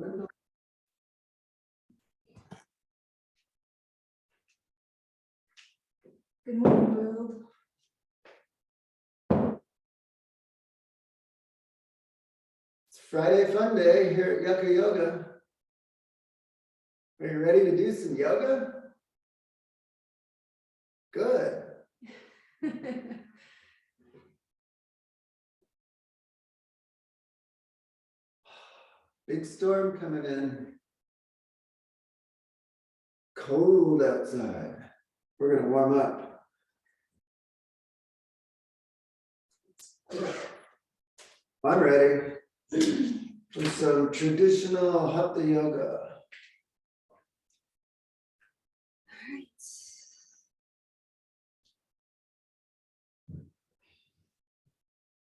Good morning, world. It's Friday fun day here at Yucca Yoga. Are you ready to do some yoga? Good. Big storm coming in. Cold outside. We're gonna warm up. I'm ready for some traditional Hatha yoga.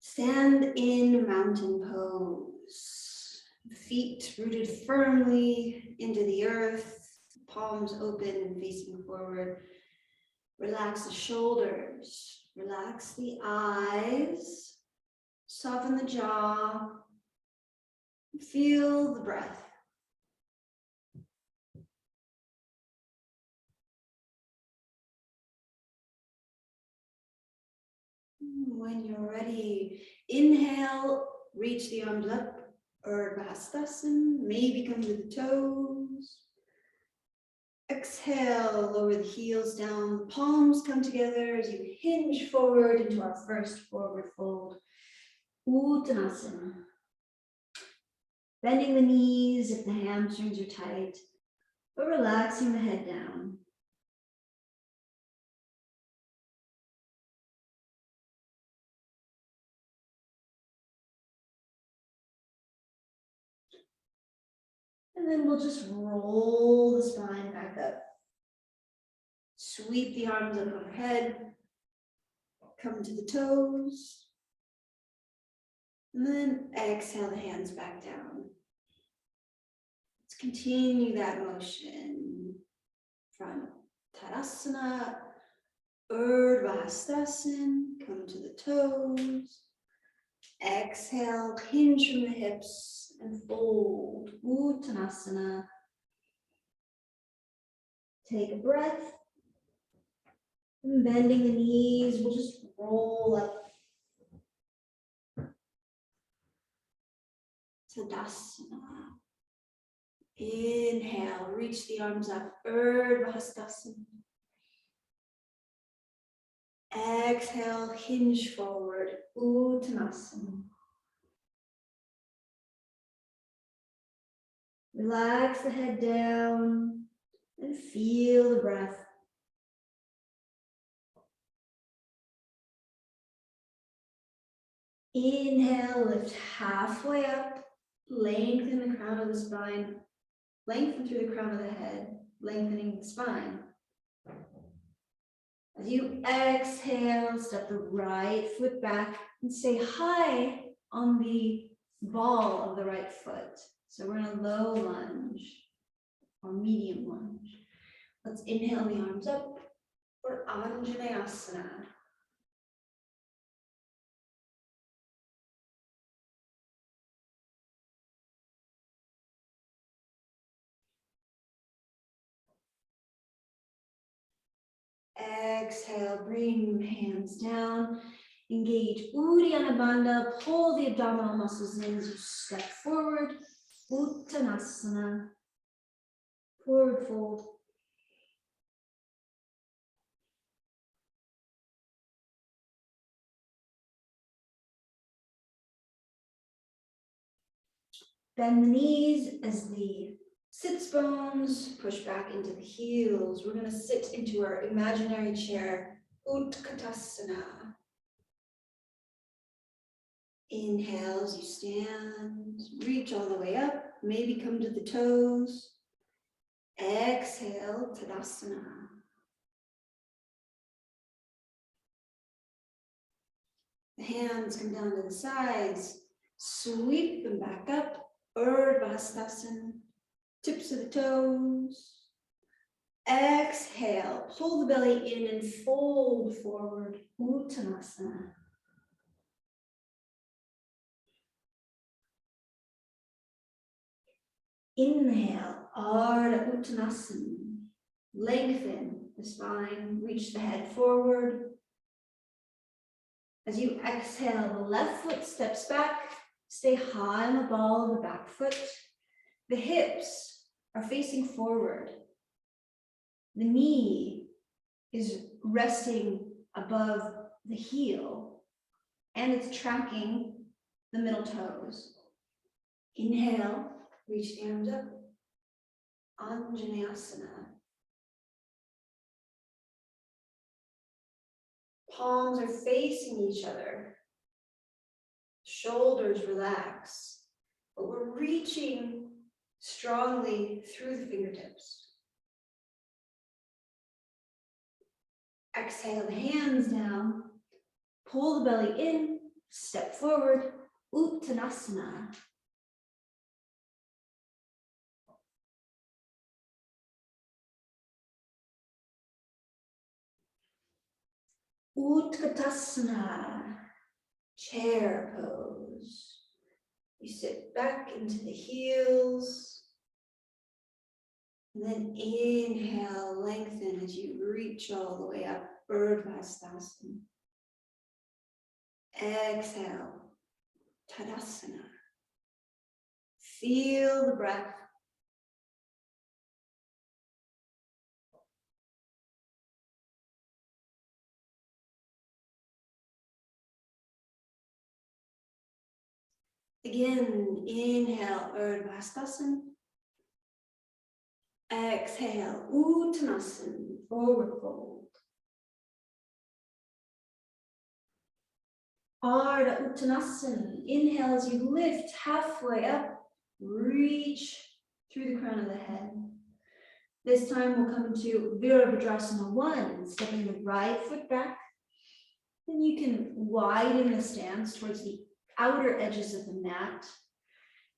Stand in mountain pose. Feet rooted firmly into the earth, palms open and facing forward. Relax the shoulders, relax the eyes, soften the jaw, feel the breath. When you're ready, inhale, reach the arms up, Urdhva Hastasana, maybe come to the toes. Exhale, lower the heels down, the palms come together as you hinge forward into our first forward fold, Uttanasana. Bending the knees if the hamstrings are tight, but relaxing the head down. And then we'll just roll the spine back up. Sweep the arms up overhead. Come to the toes. And then exhale the hands back down. Let's continue that motion from Tadasana, Urdhva Hastasana. Come to the toes. Exhale, hinge from the hips and fold, Uttanasana. Take a breath. And bending the knees, we'll just roll up. Tadasana. Inhale, reach the arms up, Urdhva Hastasana. Exhale, hinge forward, Uttanasana. Relax the head down and feel the breath. Inhale, lift halfway up, lengthen the crown of the spine, lengthen through the crown of the head, lengthening the spine. As you exhale, step the right foot back and say hi on the ball of the right foot. So we're in a low lunge or medium lunge. Let's inhale the arms up for Anjaneyasana. Exhale, bring hands down. Engage Uddiyana Bandha, pull the abdominal muscles in as you step forward. Uttanasana, forward fold. Bend the knees as the sits bones push back into the heels. We're going to sit into our imaginary chair, Utkatasana. Inhale as you stand, reach all the way up, maybe come to the toes. Exhale, Tadasana. The hands come down to the sides, sweep them back up, Urdhva Hastasana, tips of the toes. Exhale, pull the belly in and fold forward, Uttanasana. Inhale, Ardha Uttanasana. Lengthen the spine, reach the head forward. As you exhale, the left foot steps back, stay high on the ball of the back foot. The hips are facing forward. The knee is resting above the heel, and it's tracking the middle toes. Inhale, reach the arms up. Anjaneyasana. Palms are facing each other. Shoulders relax, but we're reaching strongly through the fingertips. Exhale the hands down, pull the belly in, step forward, Uttanasana. Utkatasana, chair pose. You sit back into the heels, and then inhale, lengthen as you reach all the way up, Urdhva. Exhale, Tadasana. Feel the breath. Again, inhale, Urdhva. Exhale, Uttanasana, forward fold. Ardha Uttanasana. Inhale as you lift halfway up, reach through the crown of the head. This time we'll come to Virabhadrasana 1, stepping the right foot back. Then you can widen the stance towards the outer edges of the mat.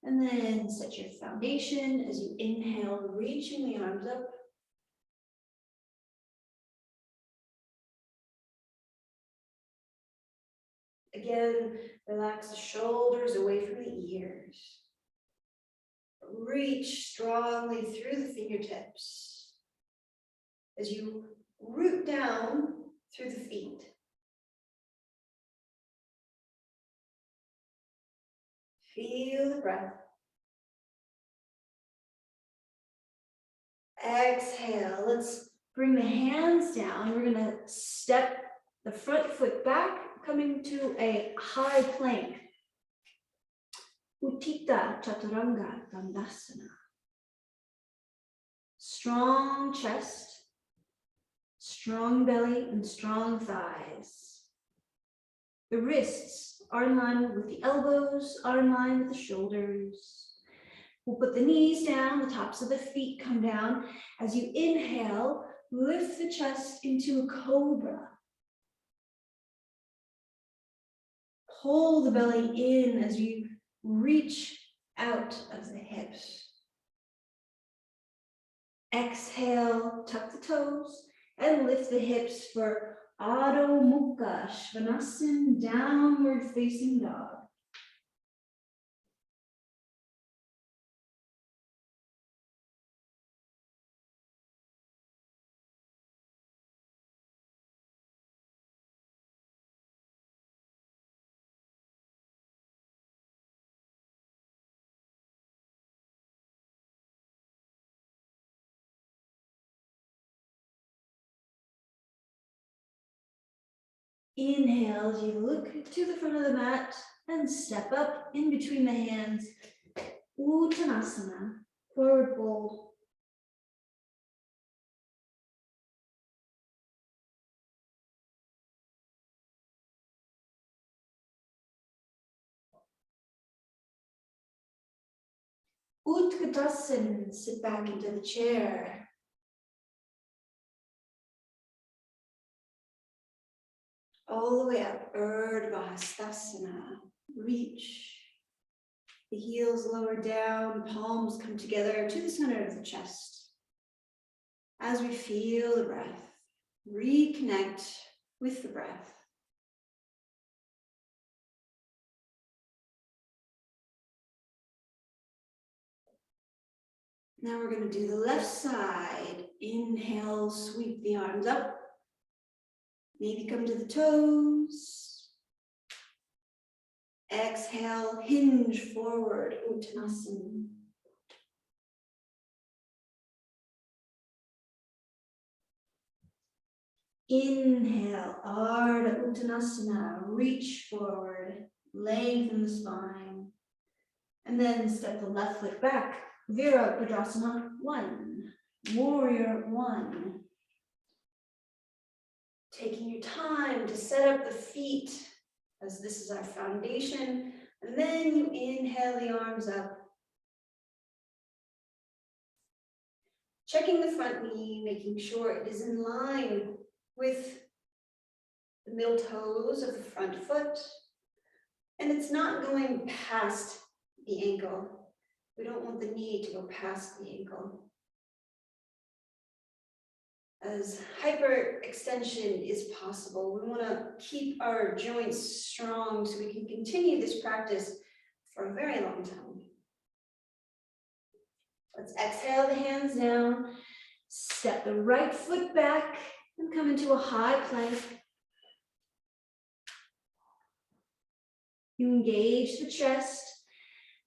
And then set your foundation as you inhale, reaching the arms up. Again, relax the shoulders away from the ears. Reach strongly through the fingertips as you root down through the feet. Feel the breath. Exhale. Let's bring the hands down. We're going to step the front foot back, coming to a high plank. Utthita Chaturanga Dandasana. Strong chest, strong belly, and strong thighs. The wrists are in line with the elbows, are in line with the shoulders. We'll put the knees down, the tops of the feet come down. As you inhale, lift the chest into a cobra. Pull the belly in as you reach out of the hips. Exhale, tuck the toes and lift the hips for Adho Mukha Svanasana, downward facing dog. Inhale as you look to the front of the mat and step up in between the hands. Uttanasana, forward fold. Utkatasana, sit back into the chair. All the way up, Urdhva. Reach. The heels lower down, palms come together to the center of the chest. As we feel the breath, reconnect with the breath. Now we're going to do the left side. Inhale, sweep the arms up. Maybe come to the toes. Exhale, hinge forward, Uttanasana. Inhale, Ardha Uttanasana, reach forward, lengthen the spine. And then step the left foot back, Virabhadrasana 1, Warrior 1. Taking your time to set up the feet, as this is our foundation, and then you inhale the arms up. Checking the front knee, making sure it is in line with the middle toes of the front foot, and it's not going past the ankle. We don't want the knee to go past the ankle, as hyperextension is possible. We want to keep our joints strong so we can continue this practice for a very long time. Let's exhale the hands down, step the right foot back, and come into a high plank. You engage the chest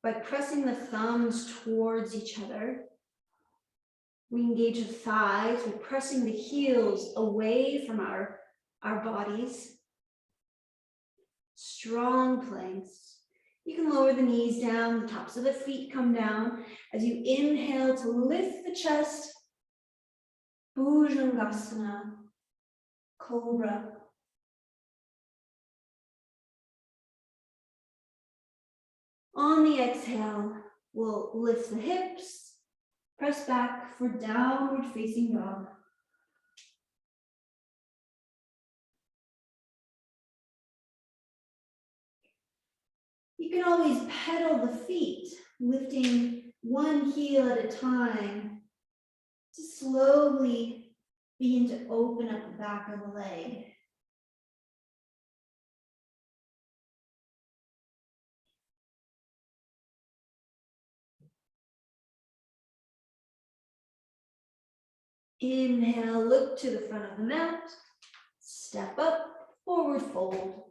by pressing the thumbs towards each other. We engage the thighs by pressing the heels away from our bodies. Strong planks. You can lower the knees down, the tops of the feet come down. As you inhale to lift the chest, Bhujangasana, Cobra. On the exhale, we'll lift the hips, press back for downward facing dog. You can always pedal the feet, lifting one heel at a time to slowly begin to open up the back of the leg. Inhale, look to the front of the mat, step up, forward fold.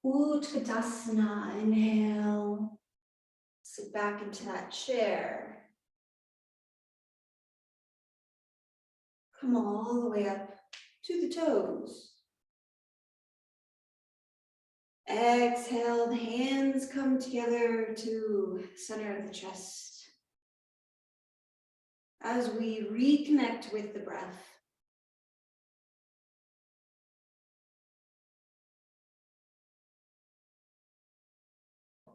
Utkatasana, inhale, sit back into that chair. Come all the way up to the toes. Exhale, the hands come together to center of the chest. As we reconnect with the breath.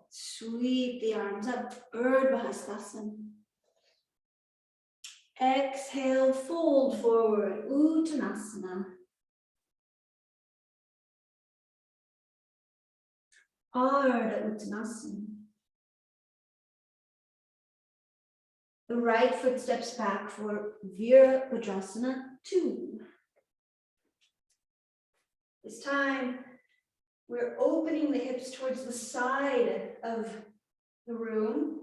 Sweep the arms up, Urdhva Hastasana. Exhale, fold forward, Uttanasana. Ardha Uttanasana. The right foot steps back for Virabhadrasana 2. This time, we're opening the hips towards the side of the room.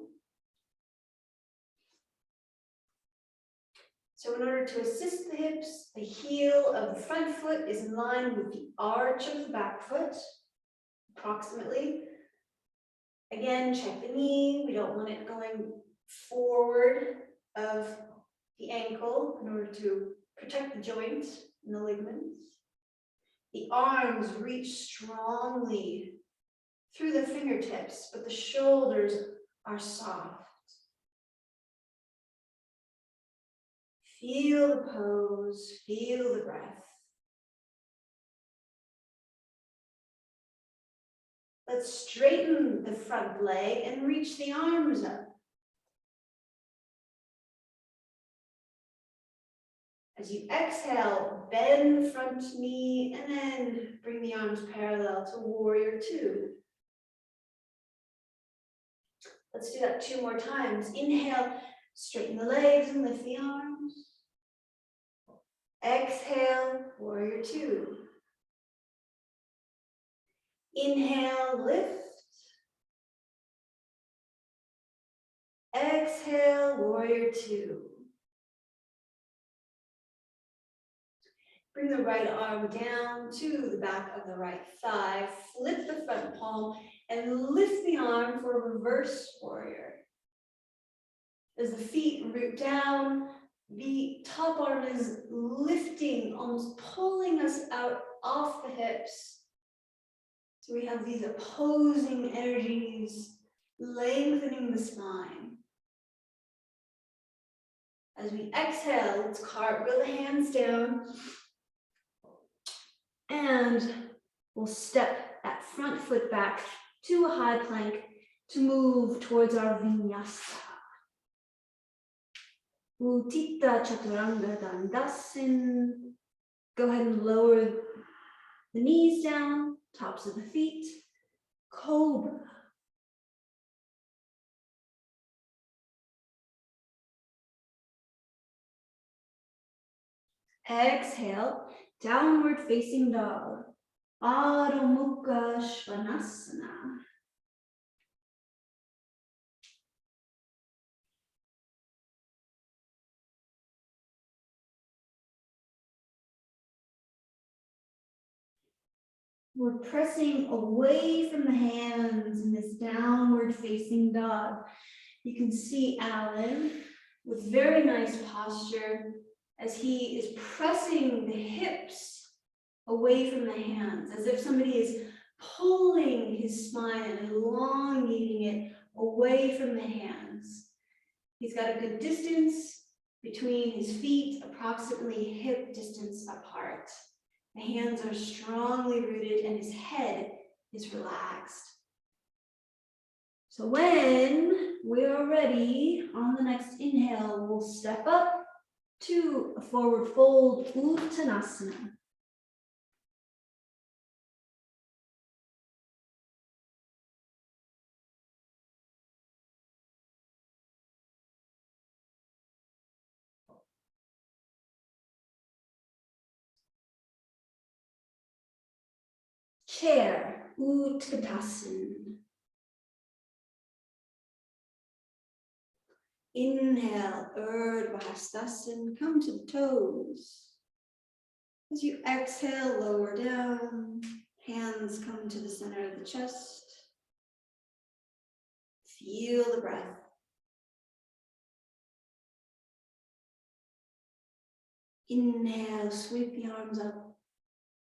So in order to assist the hips, the heel of the front foot is in line with the arch of the back foot, approximately. Again, check the knee. We don't want it going forward of the ankle in order to protect the joint and the ligaments. The arms reach strongly through the fingertips, but the shoulders are soft. Feel the pose, feel the breath. Let's straighten the front leg and reach the arms up. As you exhale, bend the front knee and then bring the arms parallel to Warrior 2. Let's do that 2 more times. Inhale, straighten the legs and lift the arms. Exhale, Warrior 2. Inhale, lift. Exhale, warrior two. Bring the right arm down to the back of the right thigh. Flip the front palm and lift the arm for a reverse warrior. As the feet root down, the top arm is lifting, almost pulling us out off the hips. So we have these opposing energies, lengthening the spine. As we exhale, let's cartwheel the hands down. And we'll step that front foot back to a high plank to move towards our vinyasa. Utthita Chaturanga Dandasana. Go ahead and lower the knees down, tops of the feet. Cobra. Exhale, downward facing dog. Adho Mukha Svanasana. We're pressing away from the hands in this downward facing dog. You can see Alan with very nice posture as he is pressing the hips away from the hands, as if somebody is pulling his spine and elongating it away from the hands. He's got a good distance between his feet, approximately hip distance apart. The hands are strongly rooted and his head is relaxed. So when we are ready, on the next inhale, we'll step up to a forward fold, Uttanasana. Chair, Utkatasana. Inhale, Urdhva Hastasana, come to the toes. As you exhale, lower down, hands come to the center of the chest. Feel the breath. Inhale, sweep the arms up.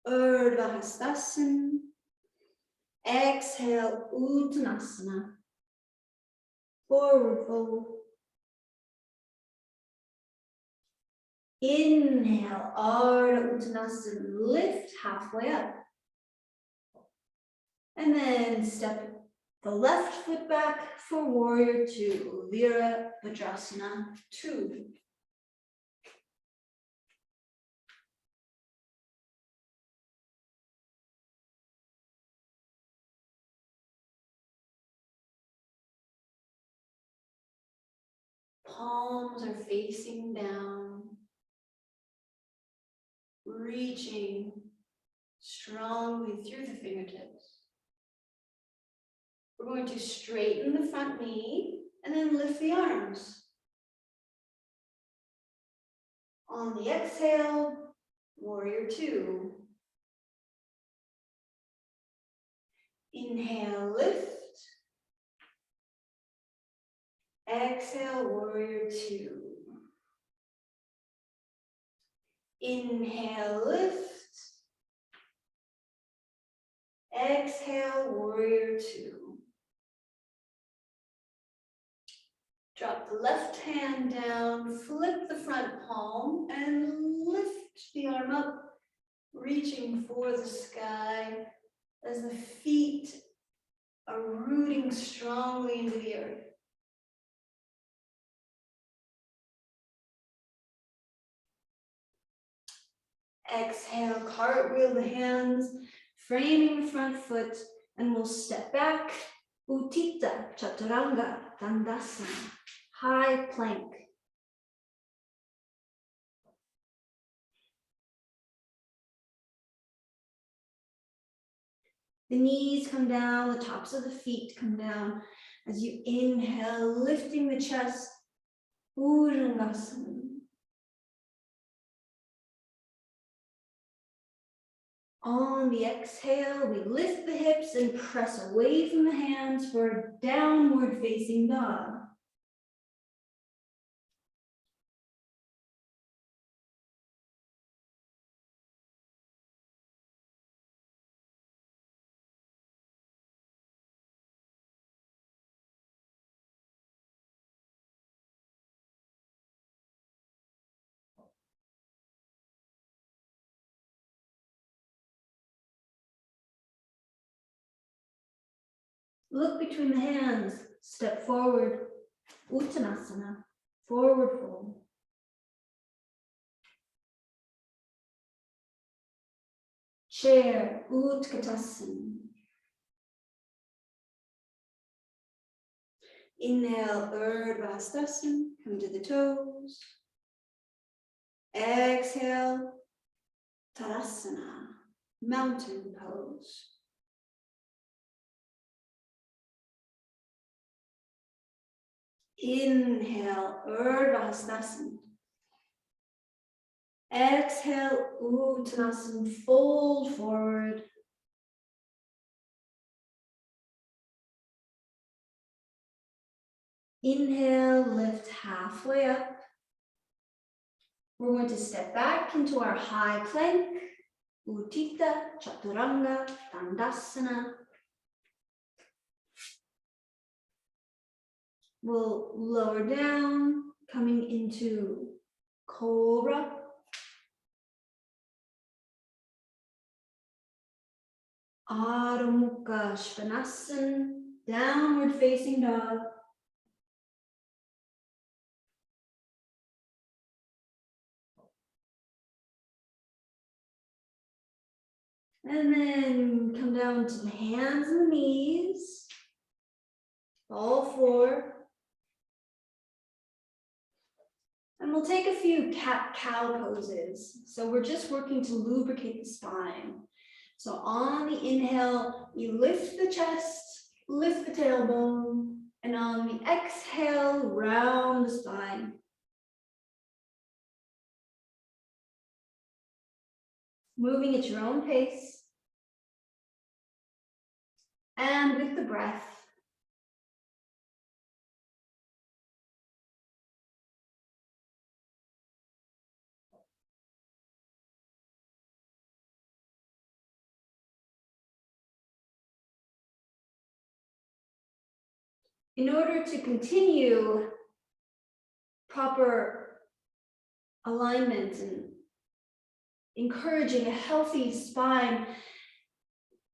Urdhva Hastasana. Exhale, Uttanasana. Forward fold. Inhale, Ardha Uttanasana, lift halfway up. And then step the left foot back for warrior two, Vira Vajrasana 2. Palms are facing down, reaching strongly through the fingertips. We're going to straighten the front knee and then lift the arms. On the exhale, warrior two. Inhale, lift. Exhale, warrior two. Inhale, lift. Exhale, warrior two. Drop the left hand down, flip the front palm, and lift the arm up, reaching for the sky as the feet are rooting strongly into the earth. Exhale, cartwheel the hands, framing the front foot, and we'll step back. Utthita Chaturanga Dandasana, high plank. The knees come down, the tops of the feet come down. As you inhale, lifting the chest, Bhujangasana. On the exhale, we lift the hips and press away from the hands for a downward facing dog. Look between the hands, step forward, Uttanasana, forward fold. Chair, Utkatasana. Inhale, Urdhva, come to the toes. Exhale, Tadasana, mountain pose. Inhale, Urdhva. Exhale, Uttanasana, fold forward. Inhale, lift halfway up. We're going to step back into our high plank, Utthita Chaturanga Dandasana. We'll lower down, coming into Cobra. Adho Mukha Svanasana, downward facing dog. And then come down to the hands and the knees, all four. And we'll take a few cat-cow poses. So we're just working to lubricate the spine. So on the inhale, you lift the chest, lift the tailbone, and on the exhale, round the spine. Moving at your own pace. And with the breath. In order to continue proper alignment and encouraging a healthy spine,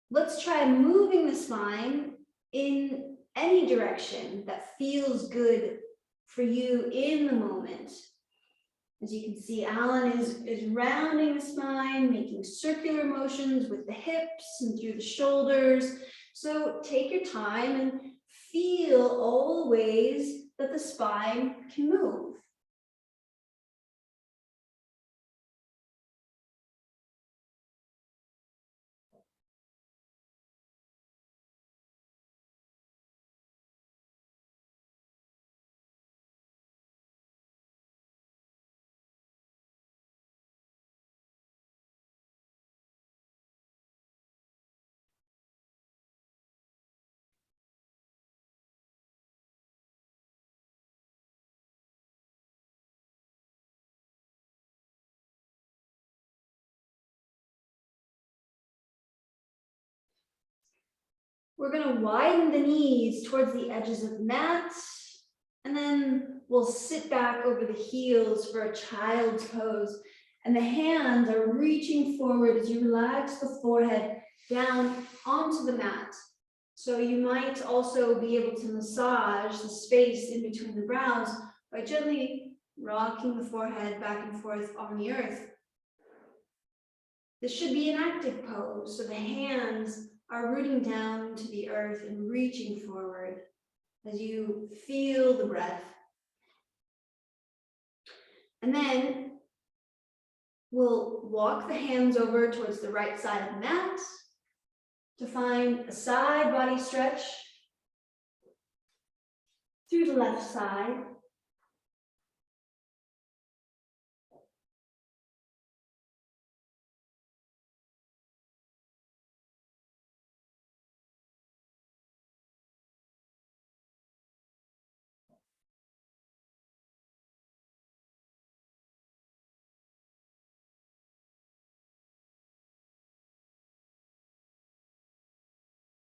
let's try moving the spine in any direction that feels good for you in the moment. As you can see, Alan is rounding the spine, making circular motions with the hips and through the shoulders. So take your time and feel all the ways that the spine can move. We're going to widen the knees towards the edges of the mat, and then we'll sit back over the heels for a child's pose. And the hands are reaching forward as you relax the forehead down onto the mat. So you might also be able to massage the space in between the brows by gently rocking the forehead back and forth on the earth. This should be an active pose, so the hands are rooting down to the earth and reaching forward as you feel the breath. And then we'll walk the hands over towards the right side of the mat. to find a side body stretch through the left side.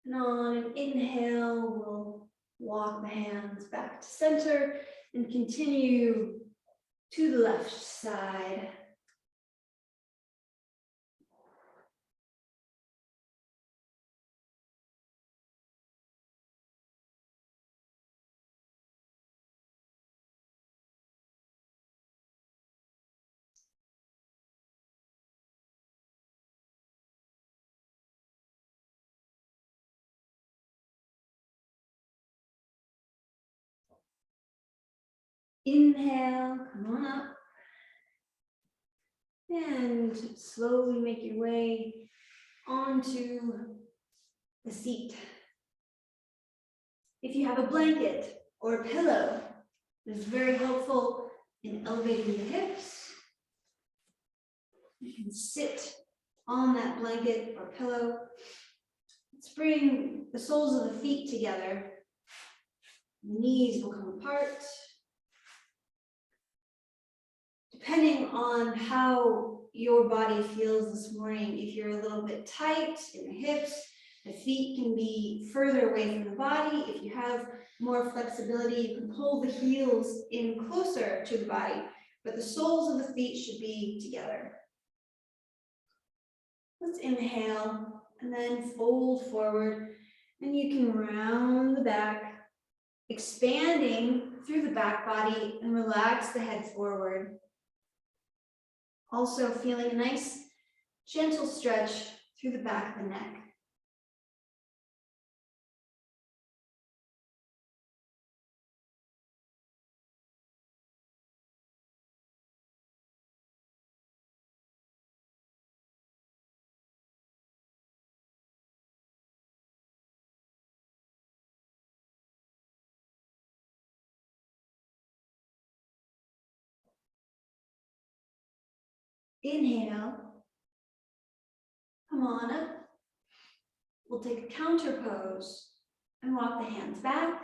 And on an inhale, we'll walk the hands back to center and continue to the left side. Inhale, come on up. And slowly make your way onto the seat. If you have a blanket or a pillow, it's very helpful in elevating the hips. You can sit on that blanket or pillow. Let's bring the soles of the feet together. The knees will come apart. Depending on how your body feels this morning, if you're a little bit tight in the hips, the feet can be further away from the body. If you have more flexibility, you can pull the heels in closer to the body, but the soles of the feet should be together. Let's inhale and then fold forward, and you can round the back, expanding through the back body and relax the head forward. Also feeling a nice gentle stretch through the back of the neck. Inhale, come on up. We'll take a counter pose and walk the hands back.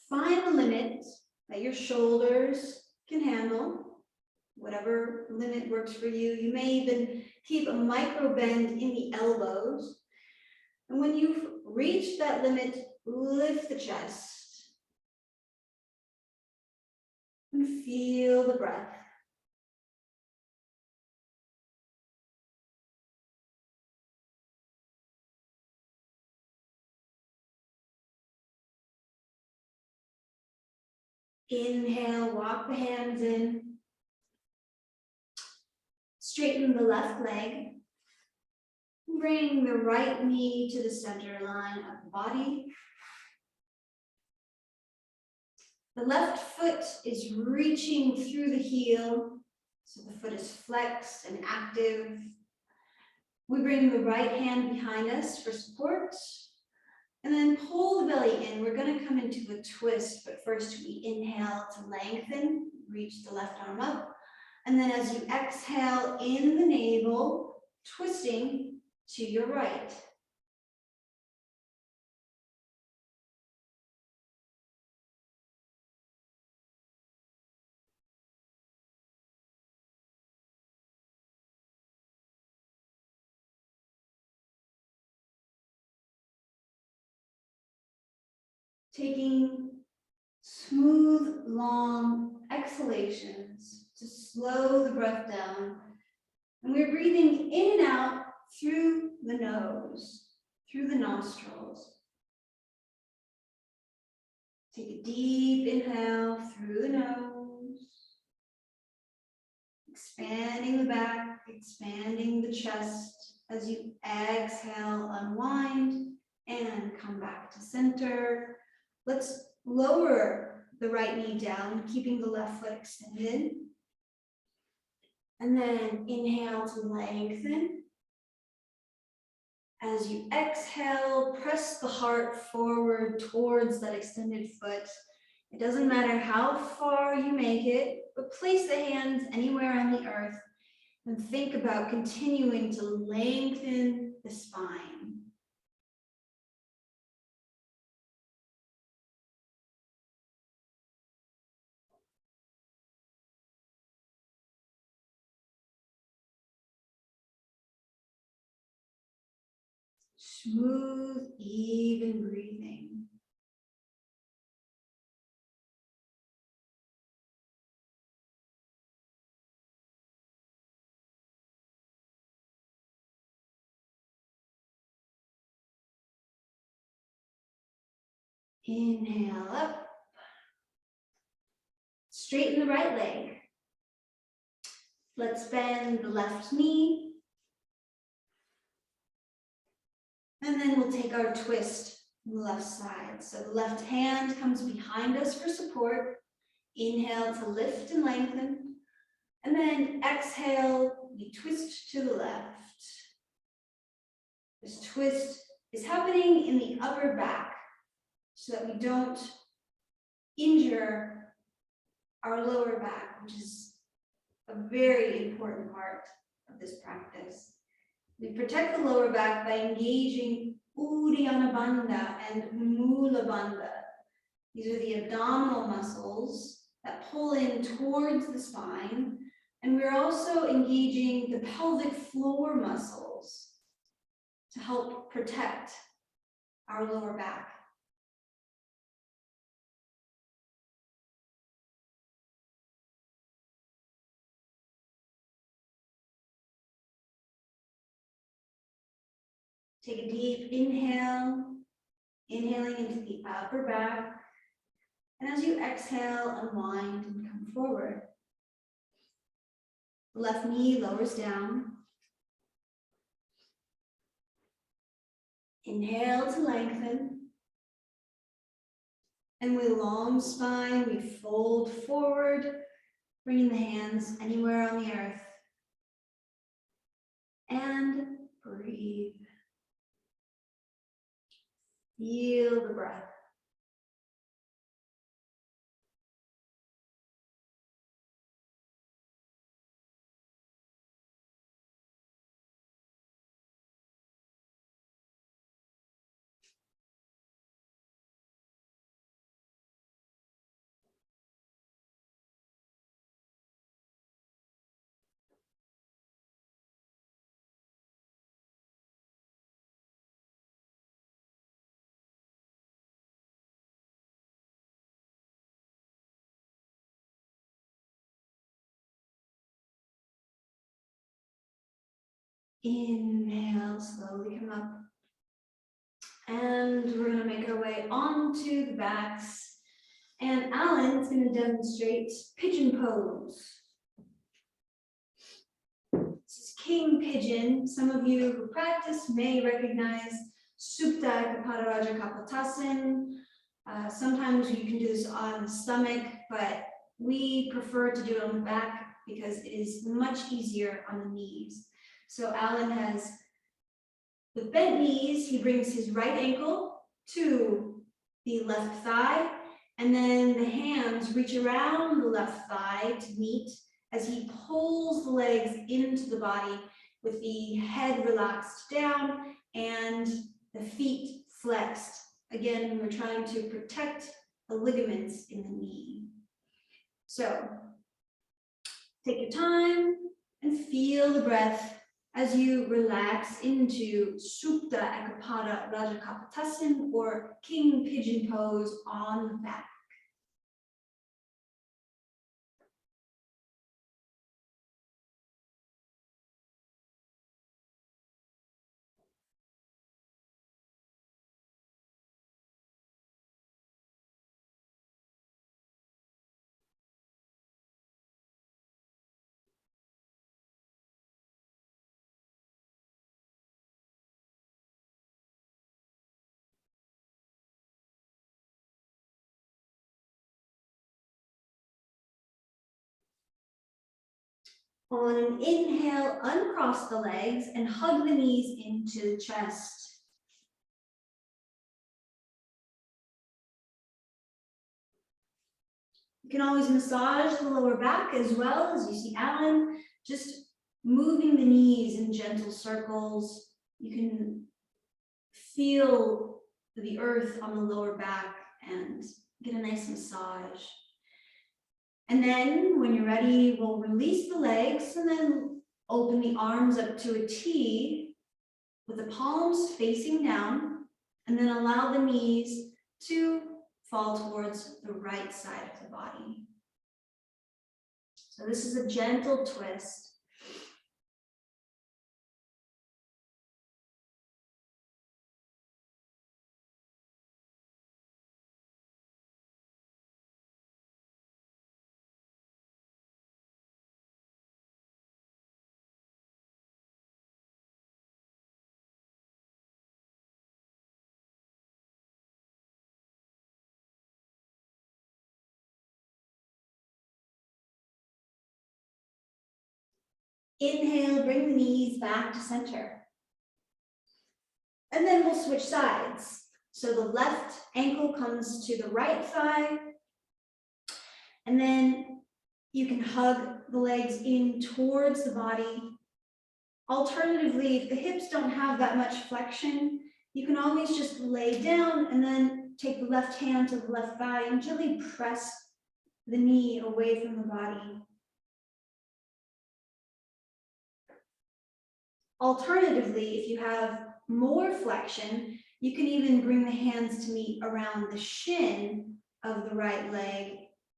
Find the limit that your shoulders can handle, whatever limit works for you. You may even keep a micro bend in the elbows. And when you've reached that limit, lift the chest. And feel the breath. Inhale, walk the hands in. Straighten the left leg. Bring the right knee to the center line of the body. The left foot is reaching through the heel, so the foot is flexed and active. We bring the right hand behind us for support, and then pull the belly in. We're going to come into a twist, but first we inhale to lengthen, reach the left arm up, and then as you exhale in the navel, twisting to your right. Taking smooth, long exhalations to slow the breath down. And we're breathing in and out through the nose, through the nostrils. Take a deep inhale through the nose. Expanding the back, expanding the chest. As you exhale, unwind and come back to center. Let's lower the right knee down, keeping the left foot extended. And then inhale to lengthen. As you exhale, press the heart forward towards that extended foot. It doesn't matter how far you make it, but place the hands anywhere on the earth and think about continuing to lengthen the spine. Smooth, even breathing. Inhale up. Straighten the right leg. Let's bend the left knee. And then we'll take our twist on the left side. So the left hand comes behind us for support. Inhale to lift and lengthen. And then exhale, we twist to the left. This twist is happening in the upper back so that we don't injure our lower back, which is a very important part of this practice. We protect the lower back by engaging Uddiyana Bandha and Mula Bandha. These are the abdominal muscles that pull in towards the spine. And we're also engaging the pelvic floor muscles to help protect our lower back. Take a deep inhale, inhaling into the upper back. And as you exhale, unwind and come forward. The left knee lowers down. Inhale to lengthen. And with long spine, we fold forward, bringing the hands anywhere on the earth. And breathe. Feel the breath. Inhale, slowly come up. And we're gonna make our way onto the backs. And Alan's gonna demonstrate pigeon pose. This is king pigeon. Some of you who practice may recognize Supta Ekapada Raja Kapotasana. Sometimes you can do this on the stomach, but we prefer to do it on the back because it is much easier on the knees. So Alan has, with bent knees, he brings his right ankle to the left thigh, and then the hands reach around the left thigh to meet as he pulls the legs into the body with the head relaxed down and the feet flexed. Again, we're trying to protect the ligaments in the knee. So take your time and feel the breath as you relax into Supta Ekapada Raja Kapotasana or king pigeon pose on the back. On an inhale, uncross the legs and hug the knees into the chest. You can always massage the lower back as well, as you see Alan, just moving the knees in gentle circles. You can feel the earth on the lower back and get a nice massage. And then when you're ready, we'll release the legs and then open the arms up to a T with the palms facing down, and then allow the knees to fall towards the right side of the body. So this is a gentle twist. Inhale, bring the knees back to center. And then we'll switch sides. So the left ankle comes to the right thigh. And then you can hug the legs in towards the body. Alternatively, if the hips don't have that much flexion, you can always just lay down and then take the left hand to the left thigh and gently press the knee away from the body. Alternatively, if you have more flexion, you can even bring the hands to meet around the shin of the right leg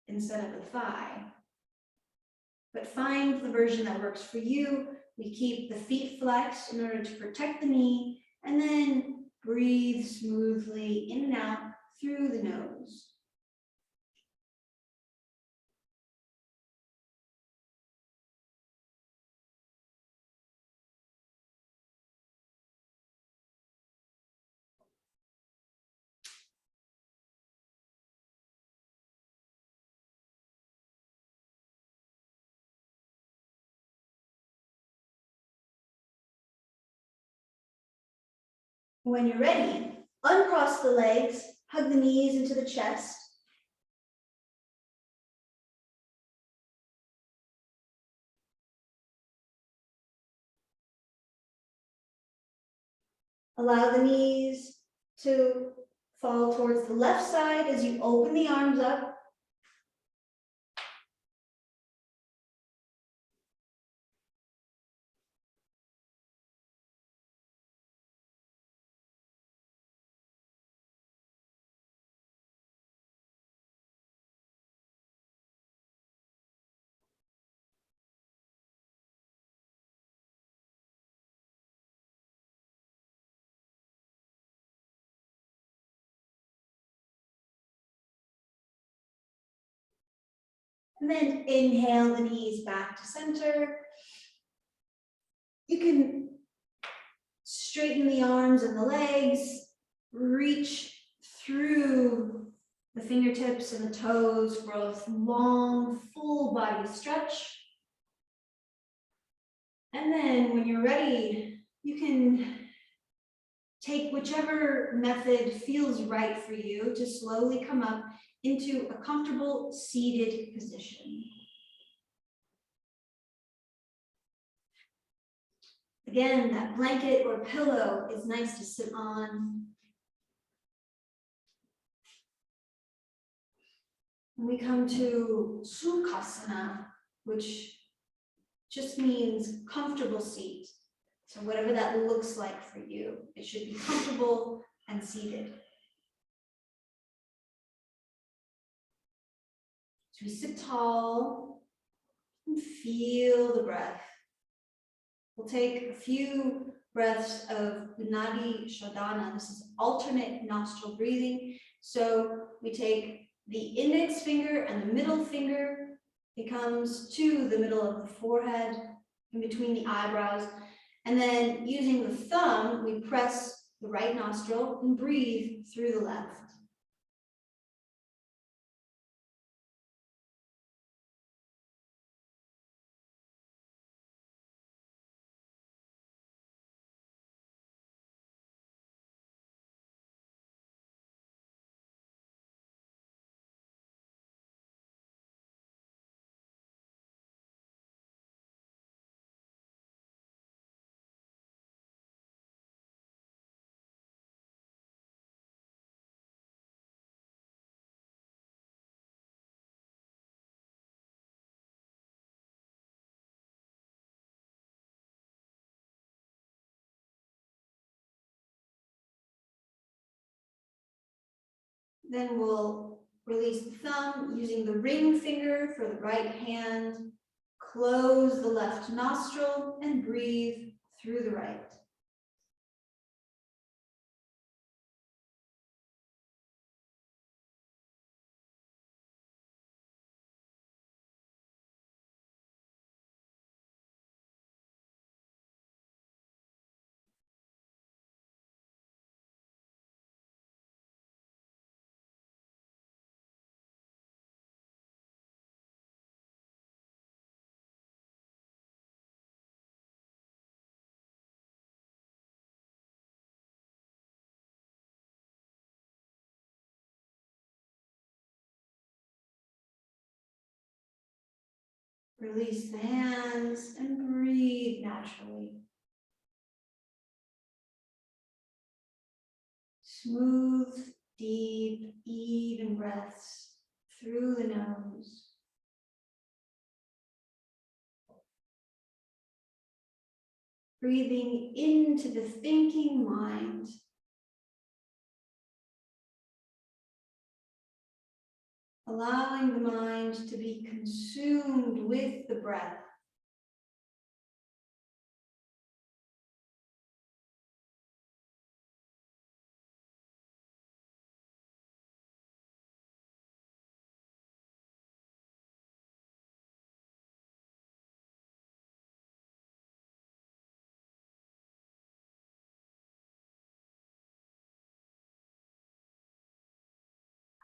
instead of the thigh. But find the version that works for you. We keep the feet flexed in order to protect the knee, and then breathe smoothly in and out through the nose. When you're ready, uncross the legs, hug the knees into the chest. Allow the knees to fall towards the left side as you open the arms up. And then inhale the knees back to center. You can straighten the arms and the legs, reach through the fingertips and the toes for a long, full body stretch. And then when you're ready, you can take whichever method feels right for you to slowly come up into a comfortable seated position. Again, that blanket or pillow is nice to sit on. And we come to Sukhasana, which just means comfortable seat. So whatever that looks like for you, it should be comfortable and seated. So we sit tall and feel the breath. We'll take a few breaths of nadi shodhana. This is alternate nostril breathing. So we take the index finger and the middle finger. It comes to the middle of the forehead, in between the eyebrows. And then using the thumb, we press the right nostril and breathe through the left. Then we'll release the thumb using the ring finger for the right hand. Close the left nostril and breathe through the right. Release the hands and breathe naturally. Smooth, deep, even breaths through the nose. Breathing into the thinking mind. Allowing the mind to be consumed with the breath.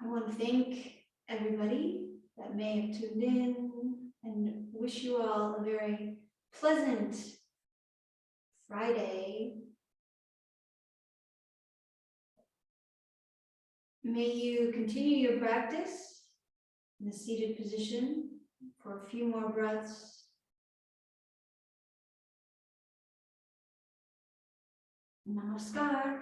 I want to thank everybody that may have tuned in and wish you all a very pleasant Friday. May you continue your practice in the seated position for a few more breaths. Namaskar.